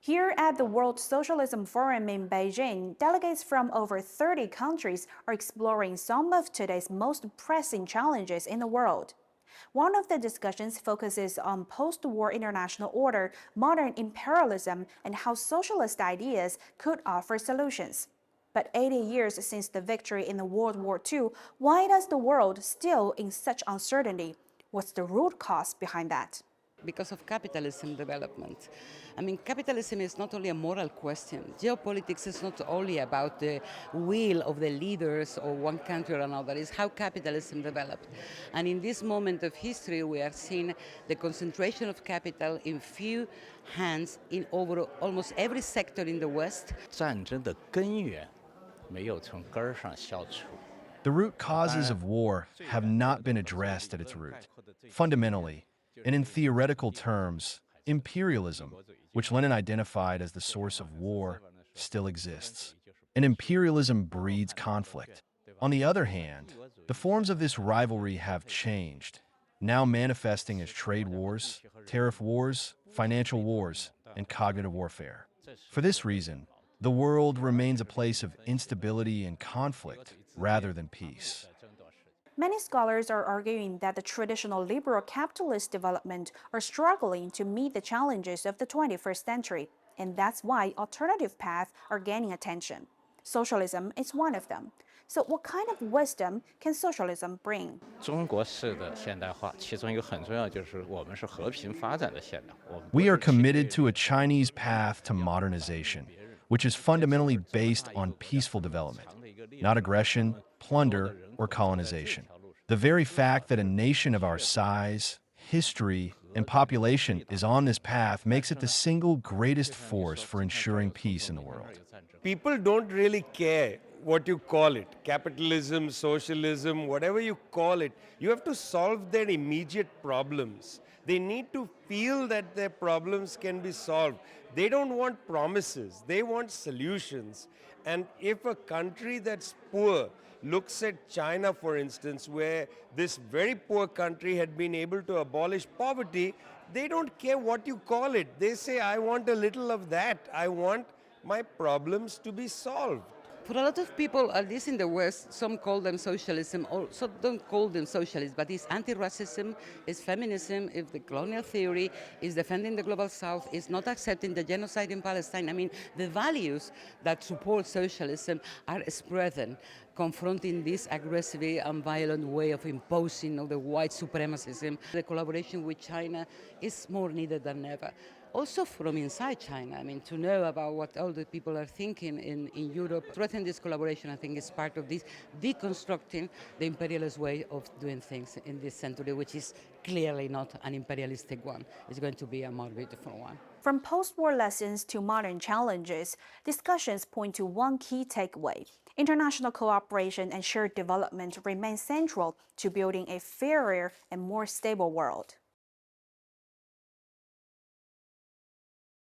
Here at the World Socialism Forum in Beijing, delegates from over 30 countries are exploring some of today's most pressing challenges in the world. One of the discussions focuses on post-war international order, modern imperialism, and how socialist ideas could offer solutions. But 80 years since the victory in the World War II, why does the world still in such uncertainty? What's the root cause behind that? Because of capitalism development. I mean, capitalism is not only a moral question. Geopolitics is not only about the will of the leaders of one country or another. It's how capitalism developed. And in this moment of history, we are seeing the concentration of capital in few hands in over almost every sector in the West. 战争的根源没有从根儿上消除。 The root causes of war have not been addressed at its root. Fundamentally, and in theoretical terms, imperialism, which Lenin identified as the source of war, still exists. And imperialism breeds conflict. On the other hand, the forms of this rivalry have changed, now manifesting as trade wars, tariff wars, financial wars, and cognitive warfare. For this reason, the world remains a place of instability and conflict rather than peace. Many scholars are arguing that the traditional liberal capitalist development are struggling to meet the challenges of the 21st century, and that's why alternative paths are gaining attention. Socialism is one of them. So what kind of wisdom can socialism bring? 中国式的现代化，其中一个很重要就是我们是和平发展的现代。 We are committed to a Chinese path to modernization, which is fundamentally based on peaceful development, not aggression, plunder, or colonization. The very fact that a nation of our size, history, and population is on this path makes it the single greatest force for ensuring peace in the world. People don't really care what you call it, capitalism, socialism, whatever you call it. You have to solve their immediate problems. They need to feel that their problems can be solved. They don't want promises, they want solutions. And if a country that's poor looks at China, for instance, where this very poor country had been able to abolish poverty, they don't care what you call it. They say, I want a little of that. I want my problems to be solved. For a lot of people, at least in the West, some call them socialism, or some don't call them socialist, but it's anti-racism, it's feminism, it's the colonial theory, it's defending the global South, it's not accepting the genocide in Palestine. I mean, the values that support socialism are spreading, confronting this aggressive and violent way of imposing of the white supremacism. The collaboration with China is more needed than ever. Also from inside China, I mean, to know about what all the people are thinking in Europe. Threatening this collaboration, I think, is part of this deconstructing the imperialist way of doing things in this century, which is clearly not an imperialistic one. It's going to be a more beautiful one. From post-war lessons to modern challenges, discussions point to one key takeaway. International cooperation and shared development remain central to building a fairer and more stable world.